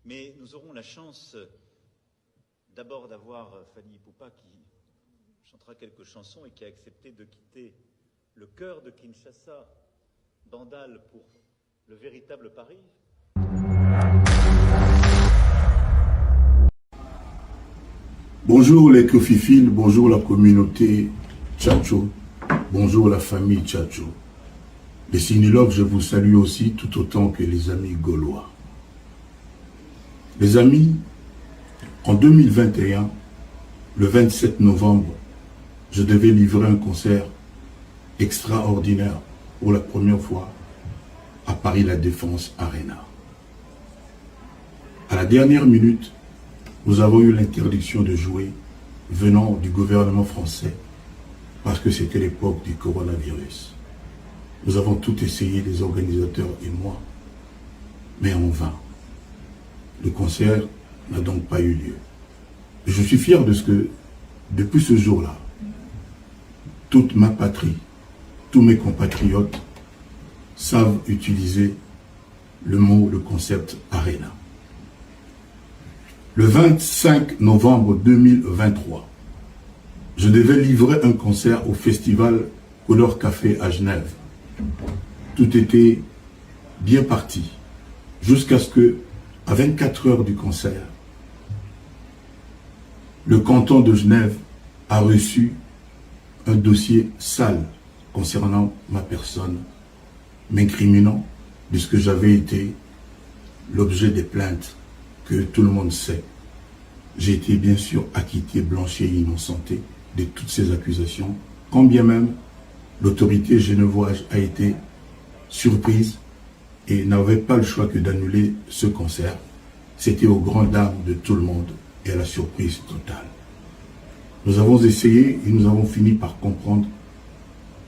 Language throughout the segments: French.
Mais nous aurons la chance d'abord d'avoir Fanny Ipupa qui chantera quelques chansons et qui a accepté de quitter le cœur de Kinshasa, Bandal, pour le véritable Paris. Bonjour les Kofifils, bonjour la communauté Tchatcho, bonjour la famille Tchatcho. Les Sinilogues, je vous salue aussi tout autant que les amis gaulois. Les amis, en 2021, le 27 novembre, je devais livrer un concert extraordinaire pour la première fois à Paris La Défense Arena. À la dernière minute, nous avons eu l'interdiction de jouer venant du gouvernement français parce que c'était l'époque du coronavirus. Nous avons tout essayé, les organisateurs et moi, mais en vain. Le concert n'a donc pas eu lieu. Je suis fier de ce que, depuis ce jour-là, toute ma patrie, tous mes compatriotes savent utiliser le mot, le concept Arena. Le 25 novembre 2023, je devais livrer un concert au festival Couleur Café à Genève. Tout était bien parti, jusqu'à ce que, à 24 heures du concert, le canton de Genève a reçu un dossier sale concernant ma personne, m'incriminant de ce que j'avais été l'objet des plaintes que tout le monde sait. J'ai été bien sûr acquitté, blanchi et innocenté de toutes ces accusations, quand bien même l'autorité genevoise a été surprise et n'avait pas le choix que d'annuler ce concert. C'était aux grandes dames de tout le monde et à la surprise totale. Nous avons essayé et nous avons fini par comprendre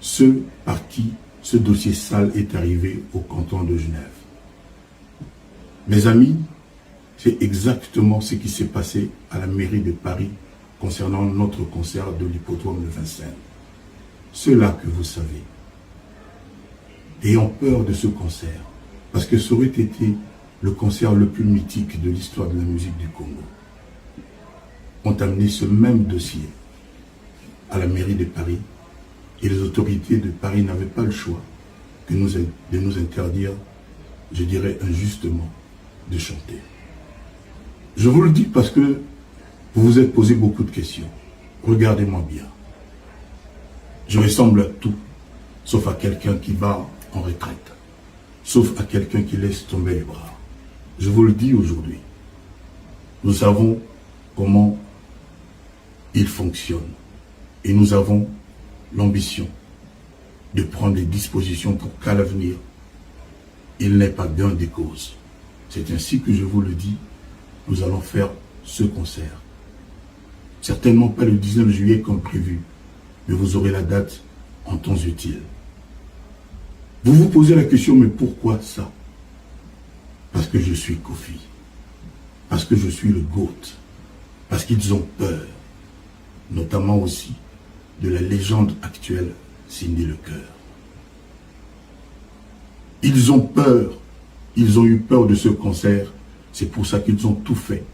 ce par qui ce dossier sale est arrivé au canton de Genève. Mes amis, c'est exactement ce qui s'est passé à la mairie de Paris concernant notre concert de l'hippodrome de Vincennes. Ceux-là que vous savez, ayant peur de ce concert, parce que ça aurait été le concert le plus mythique de l'histoire de la musique du Congo, ont amené ce même dossier à la mairie de Paris et les autorités de Paris n'avaient pas le choix de nous interdire, je dirais injustement, de chanter. Je vous le dis parce que vous vous êtes posé beaucoup de questions. Regardez-moi bien. Je ressemble à tout, sauf à quelqu'un qui va en retraite, sauf à quelqu'un qui laisse tomber les bras. Je vous le dis aujourd'hui. Nous savons comment il fonctionne et nous avons l'ambition de prendre des dispositions pour qu'à l'avenir, il n'ait pas gain des causes. C'est ainsi que je vous le dis, nous allons faire ce concert. Certainement pas le 19 juillet comme prévu, mais vous aurez la date en temps utile. Vous vous posez la question, mais pourquoi ça? Parce que je suis Kofi, parce que je suis le GOAT, parce qu'ils ont peur, notamment aussi de la légende actuelle Cindy Lecœur. Ils ont peur, ils ont eu peur de ce concert, c'est pour ça qu'ils ont tout fait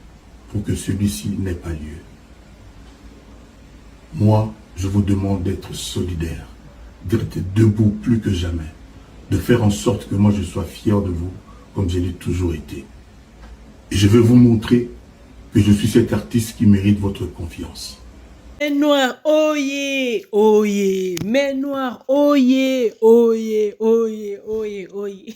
pour que celui-ci n'ait pas lieu. Moi, je vous demande d'être solidaire, d'être debout plus que jamais, de faire en sorte que moi je sois fier de vous, comme je l'ai toujours été. Et je vais vous montrer que je suis cet artiste qui mérite votre confiance. Mais noir, oyez, oyez, mais noir, oyez, oyez, oyez, oyez, oyez.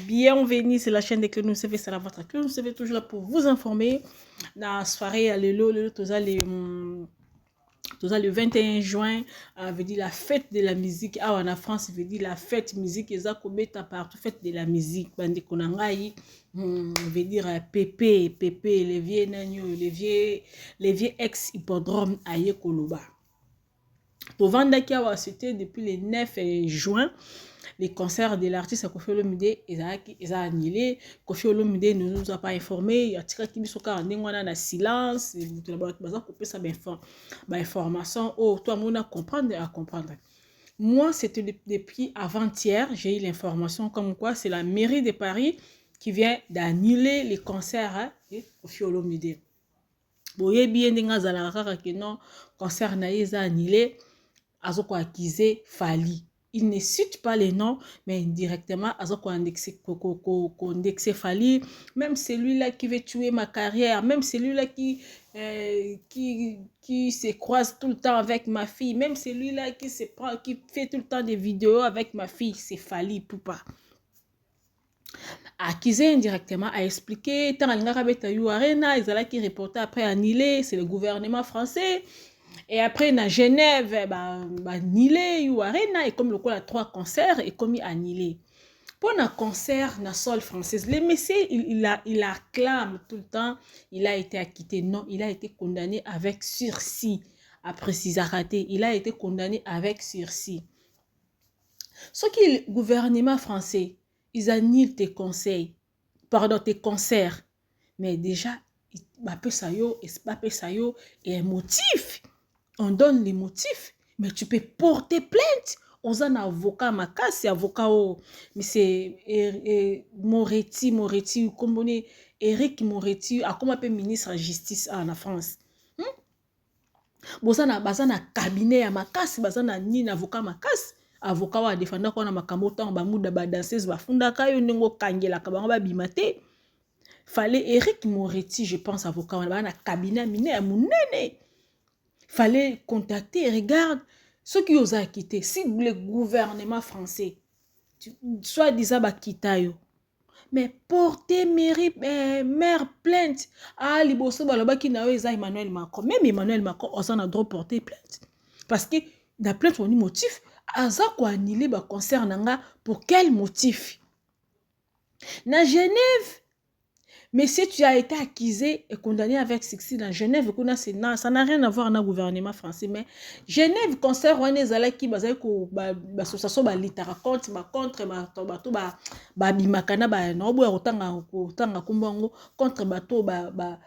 Bienvenue sur la chaîne de Clé Nous CV, c'est la votre Clé Nous CV, toujours là pour vous informer. Dans la soirée, le 21 juin, veut dire la fête de la musique. Ah, en France, veut dire la fête musique. Et ça, comme partout, fête de la musique. Bande konangai, veut dire Pépé, les vieux nagno, les vieux ex-hippodrome à Yekoloba. Pour Vandakia, c'était depuis le 9 juin. Les concerts de l'artiste Koffi Olomide, ils ont annulé. Koffi Olomide ne nous a pas informé. Il y a tiré qui soka en silence. Il a coupé sa information. Oh, toi, on a comprendre. Moi, c'était depuis avant-hier, j'ai eu l'information comme quoi c'est la mairie de Paris qui vient d'annuler les concerts au Fiolomide. Boye bien denga zalaka que non concert na yeza annulé azoko accusé Fally. Il ne cite pas les noms, mais indirectement, azoko indexé Fally. Même celui-là qui veut tuer ma carrière, même celui-là qui se croise tout le temps avec ma fille, même celui-là qui fait tout le temps des vidéos avec ma fille, c'est Fally Ipupa. Accusé indirectement, a expliqué, tant Arena, ils allaient qui reporter après annulé, c'est le gouvernement français. Et après, dans Genève, annulé, Arena, et comme le coup, a 3 concerts, et comme il annulé. Pour un concert, dans sol française, le monsieur, il acclame tout le temps, il a été acquitté. Non, il a été condamné avec sursis. Après 6 raté, il a été condamné avec sursis. Ce qui est le gouvernement français, ils annulent tes conseils, pardon, tes concerts. Mais déjà, et un motif. On donne les motifs, mais tu peux porter plainte aux avocats, c'est avocat, mais c'est Moretti, comme on est Eric Moretti, comme un ministre de la justice en France. Bozana cabinet à makasi, bazana ni avocat makasi. Avocat wa défendre ko na makambo tant ba muda ba danseuse ba funda kayo ndongo kangela ka ba bimate. Fallait Eric Moretti, je pense avocat wa na cabinet miné à munene. Fallait contacter, regarde ceux qui osent quitter. Si le gouvernement français soit disant ba kitayo, mais porter mère plainte à liboso baloba ki na eza Emmanuel Macron. Même Emmanuel Macron on a droit porter plainte parce que la plainte on dit motif aza ko annuler ba concert nanga pour quel motif? Na Genève, mais si tu as été accusé et condamné avec succès dans Genève, ça n'a rien à voir avec le gouvernement français. Mais Genève, concert, on est allé qui basé ko l'association ba littéraire contre bimakana ba no bo otanga kumbango contre bato ba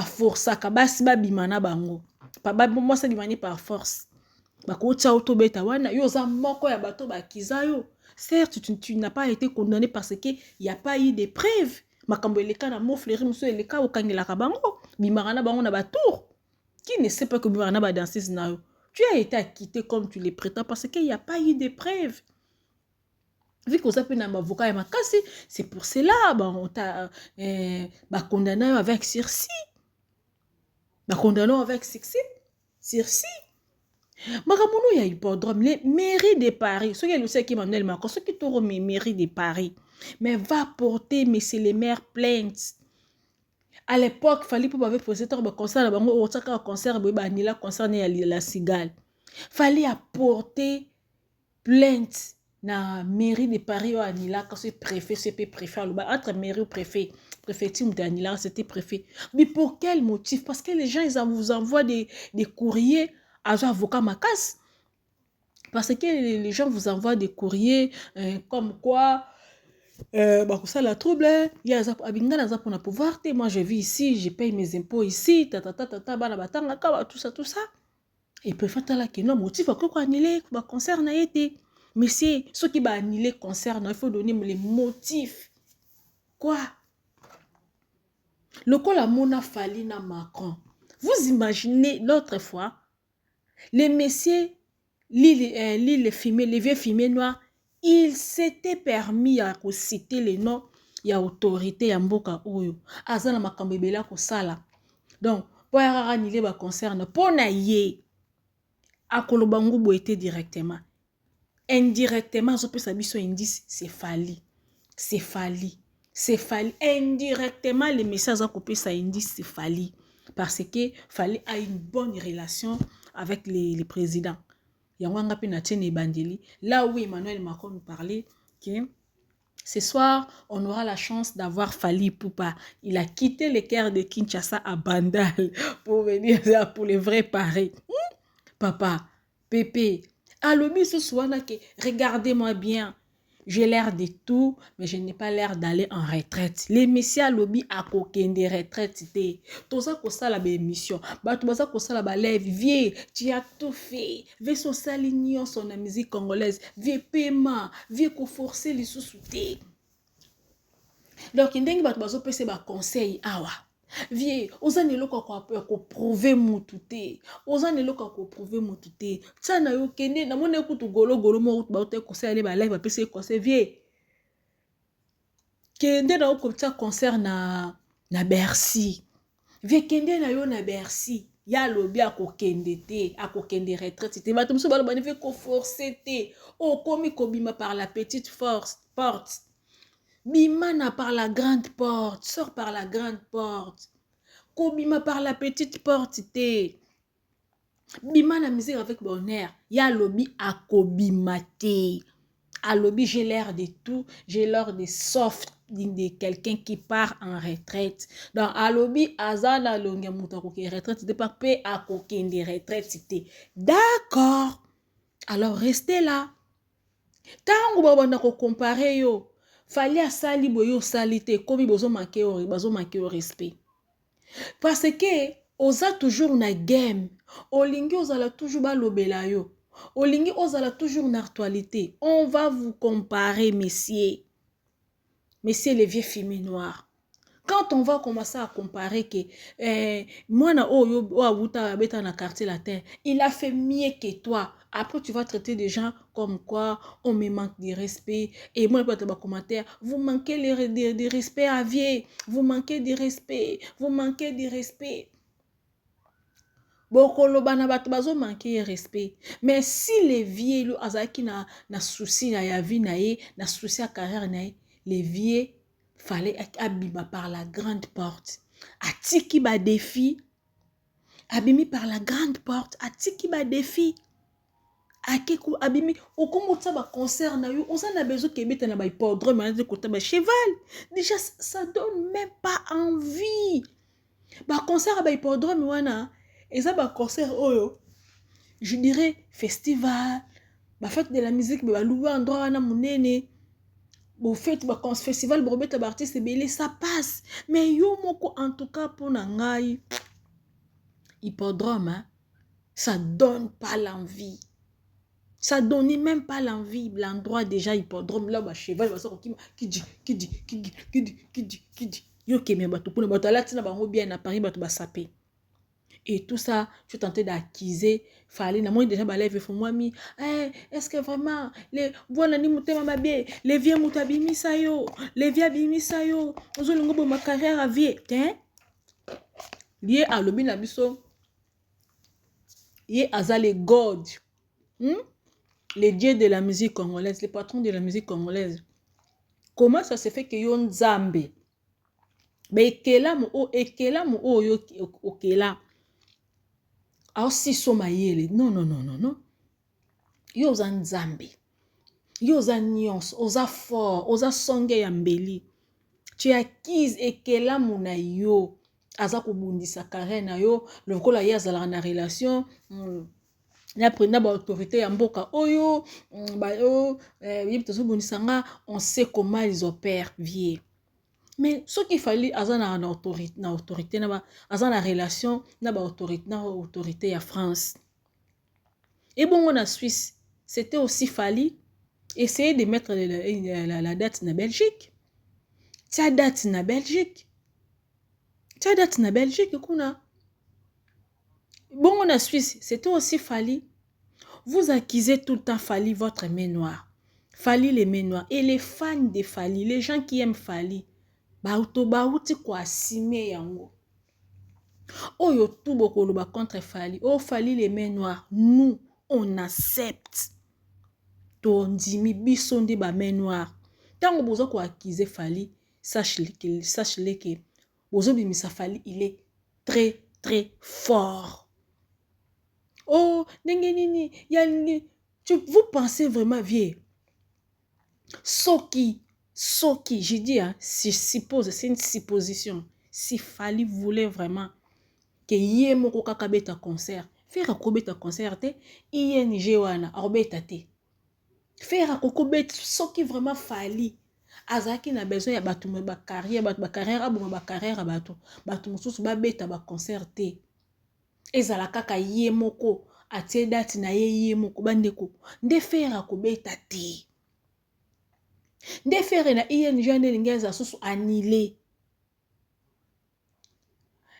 força ka basi ba bimana bango. Pas moi ça bimani par force. Ba ko tsa auto beta wana yo za moko ya bato ba kizayo. Certes, tu n'as pas été condamné parce que il y a pas eu de preuves. Makambo eleka na mo fleurir muso eleka okangela ka bango bimarana bango na batour qui ne sait pas que bimarana ba danseuse na yo. Tu as été acquitté comme tu le prétends parce qu'il n'y a pas eu de preuves. Vu qu'on s'appelle un avocat et makasi, c'est pour cela on t'a condamné avec sursis. Condamné avec sursis. Makamono ya hippodrome les mairies de Paris, ceux qui le savent qui Emmanuel Macron, ceux qui t'auront mes mairies de Paris. Mais va porter, mais c'est les maires plaintes. À l'époque, Fally Ipupa avait posé un concert, un concert, un concert la cigale. Fallait apporter plainte na mairie de Paris ou Anila, quand c'est préfet, c'est préfet, entre mairie ou préfet, préfecture d'Anila, c'était préfet. Mais pour quel motif? Parce que les gens, ils vous envoient des courriers à avocat Makas. Parce que les gens vous envoient des courriers comme quoi ça la trouble, il y a abingana pour pouvoir, moi je vis ici, je paye mes impôts ici, tout ça. Et puis fait là que non motif quoi annuler concerne a été, mais c'est ce qui va annuler concerne, il faut donner les motifs. Quoi? Le col a mona Fally na Macron. Vous imaginez l'autre fois les messieurs les vieux filmés noirs, il s'était permis à citer les noms ya autorité ya mboka oyo azana makambo ebela ko sala. Donc pour annuler ba concerne pour na ye akoloba ngubo était directement indirectement zo pesa biso indice c'est Fally indirectement les messages à couper ça indice c'est Fally parce que Fally a une bonne relation avec les présidents. Là où Emmanuel Macron nous parlait que ce soir, on aura la chance d'avoir Fally Ipupa. Il a quitté les cœurs de Kinshasa à Bandal pour venir pour les vrais paris. Papa, Pépé, alobi ce soir là que regardez-moi bien. J'ai l'air de tout, mais je n'ai pas l'air d'aller en retraite. Les messieurs lobby à coquin de retraite. Tout ça, ça la émission. Tout ça, ça la lève. Viens, tu as tout fait. Viens sur sa ligne, sur la musique congolaise. Viens paiement. Viens qu'on forcer les sous-soutés. Donc ndenge bato bazopesa ba conseil awa vie oza neloko ko prouver mutu te oza neloko ko prouver mutu te tsana yo kende na mona kutu golo mo ba te conseil ale ba live ba pesa conseil vie kende na ko tsa concert na Bercy vie kende na yo na Bercy ya lobi akokende te akokende retraite te bato muso balo ba ne fait ko forcer te o komi kobima par la petite porte. Bimana par la grande porte, sors par la grande porte. Kobima par la petite porte, te. Bimana musique avec bonheur. Ya lobi a kobima te. A lobi, j'ai l'air de tout, j'ai l'air de soft, de quelqu'un qui part en retraite. Donc, a lobi, azana longa mutako qui retraite, de pas payer à coquin de retraite, te. D'accord. Alors, restez là. Tango babana ko comparer yo. Fallait à sali boyo salité comme bozo manquer au respect. Parce que oza toujours na game. Olingi ozala toujours ba lobela yo. Olingi ozala toujours na actualité. On va vous comparer, messieurs. Messieurs les vieux films noirs. Quand on va commencer à comparer que moi na oyo abuta beta na quartier latin, il a fait mieux que toi. Après, tu vas traiter des gens comme quoi on me manque de respect. Et moi, je peux te dire commentaire, vous manquez de respect à vie. Vous manquez de respect. Vous manquez de respect. Bokolo bana bato bazo manquer de respect. Mais si les vieux, azaki na souci na ya vie na ye, na souci à carrière na ye, les vieux fallait abima par la grande porte. Atiki ba défi. Abimi par la grande porte. Atiki ba défi. Akeku abimi okomotsa ba concert na yo on s'en a besoin que beta na ba hippodrome na côté ba cheval déjà ça donne même pas envie ba concert ba hippodrome wana eza ba concert oyo je dirais festival ba fête de la musique ba louer endroit wana munene bo fête ba festival bo beta ba artiste belé ça passe mais yo moko en tout cas pour na ngai hippodrome hein, ça donne pas l'envie. Ça donnait même pas l'envie, l'endroit déjà hippodrome là bas cheval qui dit yo kemé bato pour bato là tina bango bien à Paris bato ba sapé. Et tout ça, tu tentais d'acquiser, fallait na moi déjà ba lève fo moi mi est-ce que vraiment les voilà ni mutema mabé les vieux mutabimi sayo les vieux bimi sayo ozo longo bo ma carrière à vie hein lié à lobina biso yé azale god les dieux de la musique congolaise, les patrons de la musique congolaise. Comment ça se fait que yon Nzambe? Mais ekela mo yo okela. Aussi somayele. Non. Yo za Nzambe. Yo za nyons, oza fort, oza songe ya mbeli. Tu acquise ekela mo na yo. Aza kobundisa carrière na yo, lokola ye azala na relation. Na prena ba autorité ya mboka oyo ba yo yebitozo bonisanga on sait comment ils opèrent vie mais ce qu'il fallait azana na autorité na ba azana relation na ba autorité ya France et bon en Suisse c'était aussi fallu essayer de mettre la date na Belgique ta date na Belgique kuna. Bon, en Suisse, c'était aussi Fali. Vous acquisez tout le temps Fali, votre main noire. Fali, les mains noires. Et les fans de Fali, les gens qui aiment Fali, baouti kwa sime yango. Oh, yo tout beaucoup le contre Fali. Oh, Fali, les mains noires. Nous, on accepte. Ton dimi bisonde ba main noire. Tant que vous avez acquisé Fali, sachez-le que vous avez Fali, il est très, très fort. Oh, vous pensez vraiment vieux. Soki, j'ai dit, hein, c'est une supposition. Si Fali voulait vraiment que yé moko kakabeta concert, faire un kobeta concert, ING wana, arbeta te. Faire un kokobeta, soki vraiment Fali. Azaki na besoin ya batu ba carrière, batu mususu ba beta ba concert te. Ezala kaka ye moko atie date na ye moko bandeko nde fera kobeta te Nde faire na ING lingeza susu annulé.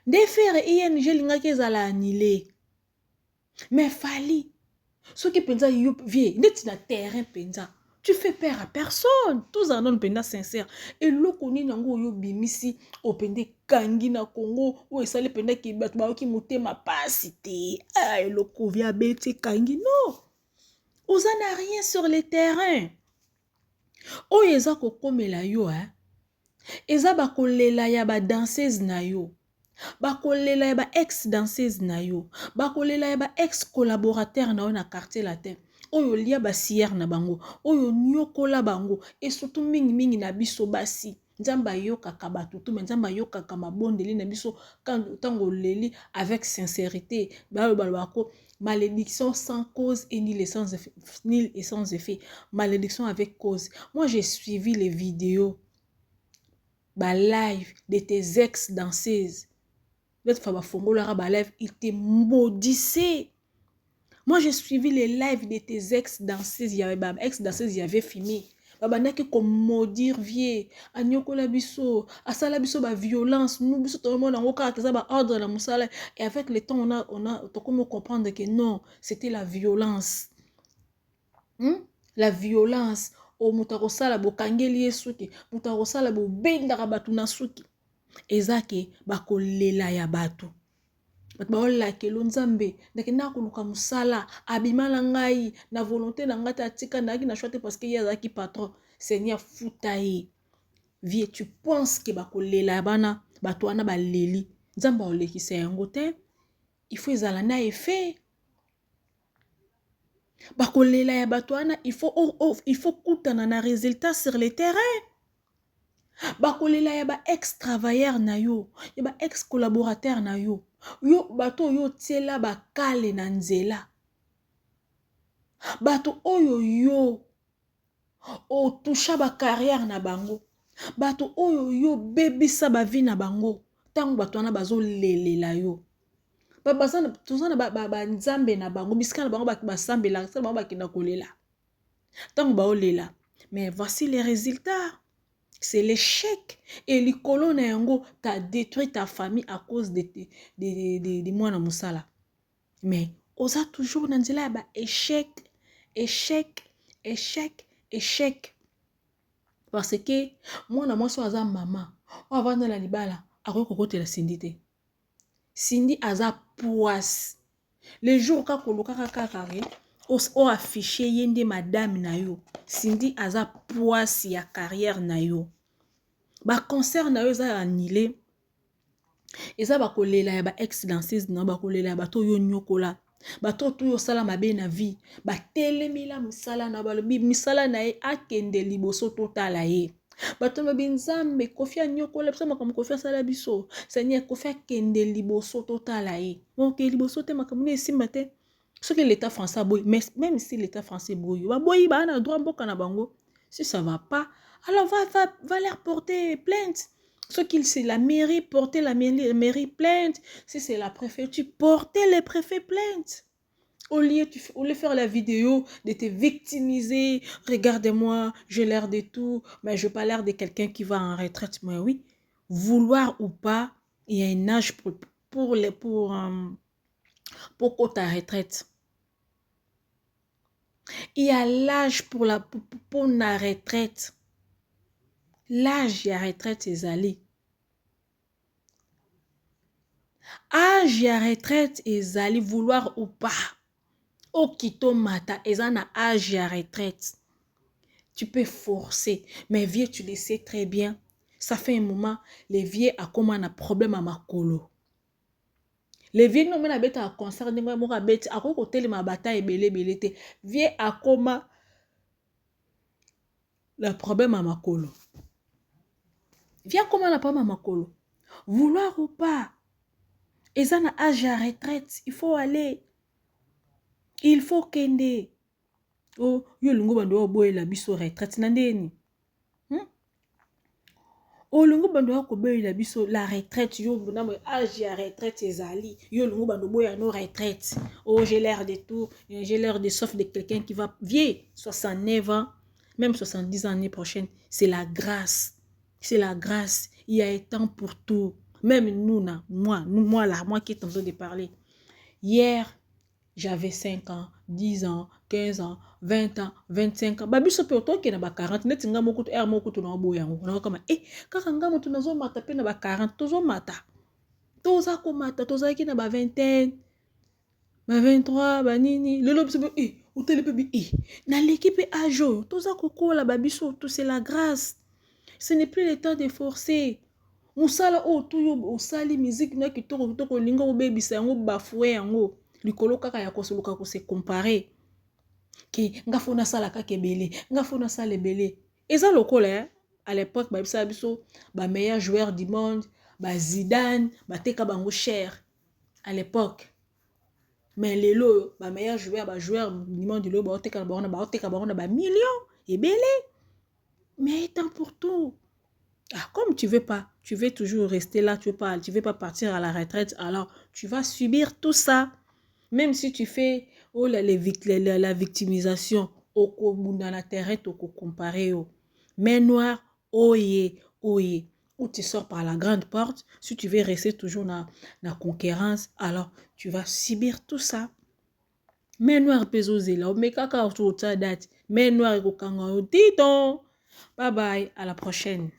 Nde faire ING lingeza la annulé. Mais fali. Ce qui pensa you vie, net na terrain pensa. Tu fais peur à personne. Tous en ont penda sincère. Et le koni nango yo bimisi o pende kangi na Congo ou esale penda ki bat ba ki motema pasité. Ah le kovia beti kangi non. Oza n'a rien sur le terrain. O eza ko komela yo hein. Eza ba kolela ya ba danseuse na yo. Ba kolela ya ba ex danseuse na yo. Ba kolela ya ba ex collaborateur na yo na quartier latin. Oyo lia ba sier na bango. Oyo nyokola bango. Et surtout mingi na biso basi. Nzamba yo kaka batutu. Nzamba yo kaka mabondeli na biso. Quand tango leli avec sincérité. Malédiction sans cause et ni sans effet. Malédiction avec cause. Moi j'ai suivi les vidéos. Ba live de tes ex danseuses. L'autre fois, il te maudissait. Moi, j'ai suivi les lives de tes ex-danseuses. Il y avait ex-danseuses, il y avait filmé. Babana qui comme maudire vieux. Anyoko la biso. Asala biso ba violence. Nous biso tout le monde en oka ça ba ordre la musala. Et avec le temps, on a comment comprendre que non, c'était la violence. La violence. O mutakosala bo kangeli esuki. Mutakosala bo benda rabatu na suki. Ezake bakolela ya batu. Baola ke lonzambe ndeke na koluka musala abimala ngai na volonté na ngata tika ndaki na choite parce que yazaki patron Seigneur futaye. Vie tu penses que bakolela bana batu wana baleli nzamba olekisa yango te. Il faut ezala na effet. Bakolela ya batu wana il faut kutana na résultat sur le terrain. Bakolela ya ba ex-travailleur na yo, ya ba ex-collaborateur na yo. Yo bato yo tiela bakale na nzela. Bato oyo yo o toucha ba carrière na bango. Bato oyo yo bebisa ba vie na bango. Tango bato wana bazo lelela yo. Babasana tuzana ba nzambe na bango, bisika na bango ba sambela, sa bango ba kina kolela. Tango ba olela. Mais voici les résultats. C'est l'échec. Et les colons yango t'as détruit ta famille à cause de moi na musala. Mais osa toujours nanzela ba échec. Parce que moi na moi so aza maman. O avanda la libala akoki kokote la Cindy. Cindy aza poisse. Les jours ka koluka kakare o affiché yende madame na yo. Cindy aza poisse ya carrière na yo. Ba concert na yo za annulé. Eza ba kolela ya ba ex danseuse na ba kolela ya bato yo nyokola. Bato to yo sala mabe na vie. Ba telemila misala na balobi misala na ye akende liboso totala ye. Bato mabe nzambe kofia nyokola psa makambo kofia sala biso. Seigneur kofia kende liboso totala ye. Ok liboso te makambo ne simba te. Ce que l'État français boy, mais même si l'État français boy, ba na droit mboka na bango. Si ça va pas, alors va leur porter plainte. Ce qu'il c'est la mairie, porter la mairie plainte. Si c'est la préfecture, porter les préfets plainte. Au lieu de faire la vidéo, de te victimiser, regardez-moi, j'ai l'air de tout, mais je n'ai pas l'air de quelqu'un qui va en retraite. Mais oui, vouloir ou pas, il y a un âge pour ta retraite. Il y a l'âge pour la retraite. L'âge de la retraite est allé. Âge de la retraite est allé, vouloir ou pas. Okito mata, ezana âge de la retraite. Tu peux forcer, mais vieux, tu le sais très bien. Ça fait un moment, les vieux a comme un problème à ma colo. Les vieux n'ont pas bête à concert, n'ont pas bête à côté de ma bataille belé te. Vieux a comme le problème à ma colo. Viens comment la pas ma colo. Vouloir ou pas. Et ça n'a âge à retraite. Il faut aller. Il faut kende. Oh, yo lungo bando boy la biso retraite nandeni. Oh lungo bando ko boy la biso la retraite yo na mo âge à retraite ezali. Yo lungo bando boy à no retraite. Oh, j'ai l'air de tout, j'ai l'air de sauf de quelqu'un qui va vieux 69 ans. même 70 ans l'année prochaine, c'est la grâce. C'est la grâce. Il y a un temps pour tout. Même nous, moi qui est en train de parler. Hier, j'avais 5 ans, 10 ans, 15 ans, 20 ans, 25 ans. Babi so pe oto ke na ba 40, neti nga moko to moko to na bo yango. Na kama kaka nga moto nazo mata pe na ba 40, tozo mata. Toza ko mata, toza ki na ba 20, ba 23, ba nini. Lelo biso otele pe na l'équipe ajo, toza ko kola babi so to c'est la grâce. Ce n'est plus le temps de forcer. Musala tout yo sali musique na ki to linga o baby sa yango bafoué yango. Likolo kaka ya kosoluka ko se comparer. Ki nga fona sala kaka ebele, nga fona sala ebele. Eza lokola à l'époque ba biso ba meilleur joueur du monde, ba Zidane, ba teka bango cher à l'époque. Mais lelo ba meilleur joueur du monde lo ba teka bango na ba millions ebele. Mais tant pour tout. Ah, comme tu veux toujours rester là, tu veux pas partir à la retraite, alors tu vas subir tout ça. Même si tu fais la victimisation, au la terre, au comparé, main noire, oye, où tu sors par la grande porte, si tu veux rester toujours dans la conquérance, alors tu vas subir tout ça. Main noire, pesoze là, mais kaka autour de date, main noire, bye bye, à la prochaine.